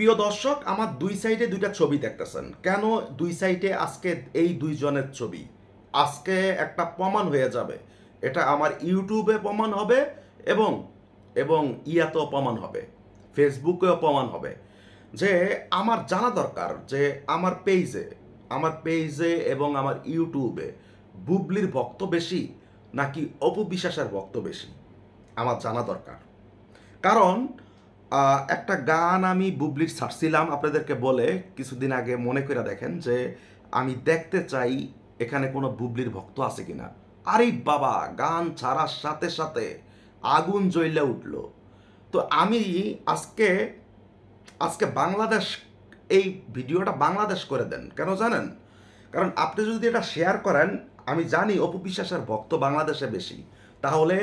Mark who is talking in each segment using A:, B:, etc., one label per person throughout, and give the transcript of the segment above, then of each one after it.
A: প্রিয় দর্শক, আমার দুই সাইডে দুইটা ছবি দেখতেছেন কেন? দুই সাইডে আজকে এই দুইজনের ছবি আজকে একটা প্রমাণ হয়ে যাবে। এটা আমার ইউটিউবে প্রমাণ হবে এবং এবং ইয়াতেও প্রমাণ হবে, ফেসবুকেও প্রমাণ হবে যে আমার জানা দরকার যে আমার পেজে এবং আমার ইউটিউবে বুবলির ভক্ত বেশি নাকি অপু বিশ্বাসের ভক্ত বেশি, আমার জানা দরকার। কারণ একটা গান আমি বুবলির ছাড়ছিলাম আপনাদেরকে বলে কিছুদিন আগে, মনে করে দেখেন যে আমি দেখতে চাই এখানে কোনো বুবলির ভক্ত আছে কিনা। আরে বাবা, গান ছাড়ার সাথে সাথে আগুন জ্বলে উঠল। তো আমি আজকে আজকে বাংলাদেশ, এই ভিডিওটা বাংলাদেশ করে দেন কেন জানেন? কারণ আপনি যদি এটা শেয়ার করেন, আমি জানি অপু বিশ্বাসের ভক্ত বাংলাদেশে বেশি, তাহলে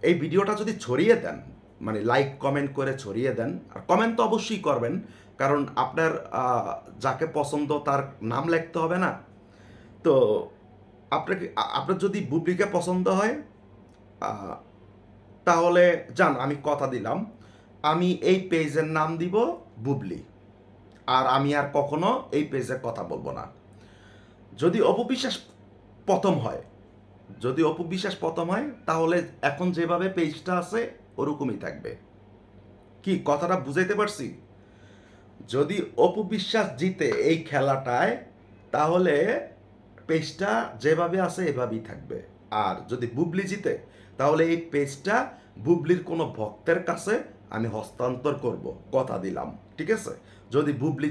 A: এই ভিডিওটা যদি ছড়িয়ে দেন, মানে লাইক কমেন্ট করে ছড়িয়ে দেন, আর কমেন্ট তো অবশ্যই করবেন, কারণ আপনার যাকে পছন্দ তার নাম লিখতে হবে না। তো আপনার যদি বুবলিকে পছন্দ হয় তাহলে যান, আমি কথা দিলাম আমি এই পেজের নাম দিব বুবলি, আর আমি আর কখনো এই পেজে কথা বলবো না। যদি অপবিশ্বাস প্রথম হয় যদি অপবিশ্বাস প্রথম হয় তাহলে এখন যেভাবে পেজটা আছে ওরকমই থাকবে। কি কথাটা বুঝাইতে পারছি? যদি অপবিশ্বাস জিতে এই খেলাটায় তাহলে পেজটা যেভাবে আছে এভাবেই থাকবে, আর যদি বুবলি জিতে তাহলে এই পেজটা বুবলির কোনো ভক্তের কাছে আমি হস্তান্তর করব, কথা দিলাম। ঠিক আছে? যদি বুবলি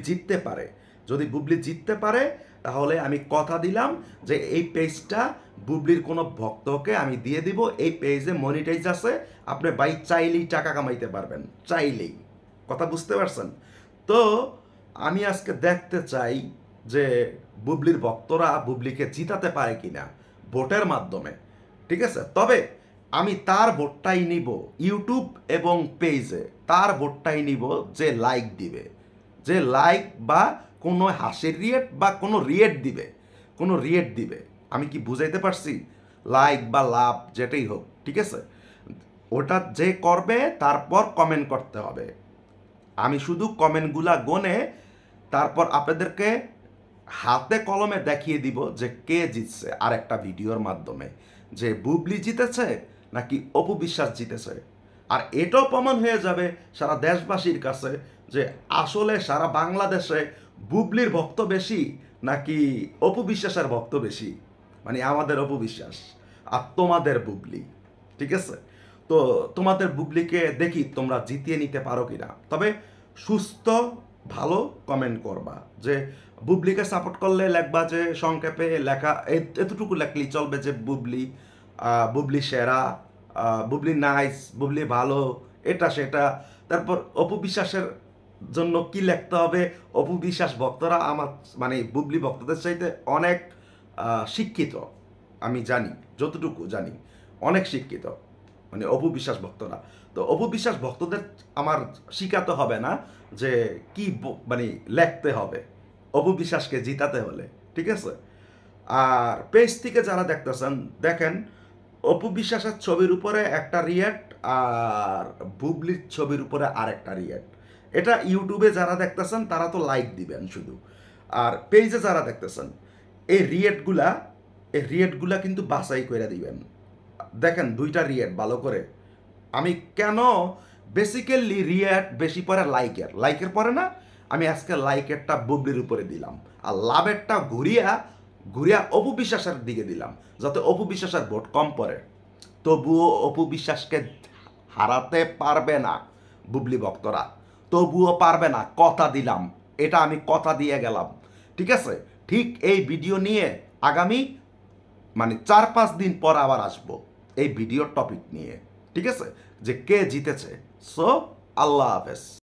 A: জিততে পারে তাহলে আমি কথা দিলাম যে এই পেজটা বুবলির কোনো ভক্তকে আমি দিয়ে দিব। এই পেজে মনিটাইজ আছে, আপনি ভাই চাইলেই টাকা কামাইতে পারবেন, চাইলেই। কথা বুঝতে পারছেন? তো আমি আজকে দেখতে চাই যে বুবলির ভক্তরা বুবলিকে জিতাতে পারে কিনা ভোটের মাধ্যমে। ঠিক আছে? তবে আমি তার ভোটটাই নিব ইউটিউব এবং পেজে, তার ভোটটাই নিব যে লাইক দিবে, যে লাইক বা কোনো হাসির রিয়েট বা কোনো রিয়েট দিবে। আমি কি বুঝাইতে পারছি? লাইক বা লাভ যেটাই হোক, ঠিক আছে, ওটা যে করবে তারপর কমেন্ট করতে হবে। আমি শুধু কমেন্টগুলা গনে তারপর আপনাদেরকে হাতে কলমে দেখিয়ে দিব যে কে জিতছে, আর একটা ভিডিওর মাধ্যমে, যে বুবলি জিতেছে নাকি অপু বিশ্বাস জিতেছে। আর এটাও প্রমাণ হয়ে যাবে সারা দেশবাসীর কাছে যে আসলে সারা বাংলাদেশে বুবলির ভক্ত বেশি নাকি অপু বিশ্বাসের ভক্ত বেশি, মানে আমাদের অপু বিশ্বাস আর তোমাদের বুবলি। ঠিক আছে? তো তোমাদের বুবলিকে দেখি তোমরা জিতিয়ে নিতে পারো কিনা। তবে সুস্থ ভালো কমেন্ট করবা, যে বুবলিকে সাপোর্ট করলে লেখবা যে সংক্ষেপে লেখা এতটুকু লেখলেই চলবে যে বুবলি সেরা, বুবলি নাইস, বুবলি ভালো, এটা সেটা। তারপর অপু বিশ্বাসের জন্য কি লিখতে হবে? অপু বিশ্বাস ভক্তরা আমার, মানে বুবলি ভক্তদের চাইতে অনেক শিক্ষিত, আমি জানি, যতটুকু জানি অনেক শিক্ষিত, মানে অপু বিশ্বাস ভক্তরা। তো অপু বিশ্বাস ভক্তদের আমার শিখাতে হবে না যে কি মানে লিখতে হবে অপু বিশ্বাসকে জিতাতে হলে। ঠিক আছে? আর পেজ থেকে যারা দেখতেছেন, দেখেন অপু বিশ্বাসের ছবির উপরে একটা রিয়েক্ট আর বুবলির ছবির উপরে আরেকটা রিয়েক্ট। এটা ইউটিউবে যারা দেখতেছেন তারা তো লাইক দিবেন শুধু, আর পেজে যারা দেখতেছেন এই রিয়েক্টগুলা কিন্তু বাছাই করে দিবেন। দেখেন দুইটা রিয়েক্ট ভালো করে। আমি কেন বেসিক্যালি রিয়েক্ট বেশি পরে লাইকের পরে না, আমি আজকে লাইকেরটা বুবলির উপরে দিলাম, আর লাভেরটা ঘুরিয়া ঘুরিয়া অপু বিশ্বাসের দিকে দিলাম, যাতে অপু বিশ্বাসের ভোট কম পড়ে। তবুও অপু বিশ্বাসকে হারাতে পারবে না বুবলি ভক্তরা, তবুও পারবে না, কথা দিলাম। এটা আমি কথা দিয়ে গেলাম। ঠিক আছে? ঠিক এই ভিডিও নিয়ে আগামী, মানে 4-5 দিন পর আবার আসবো এই ভিডিওর টপিক নিয়ে। ঠিক আছে? যে কে জিতেছে। সো আল্লাহ হাফেজ।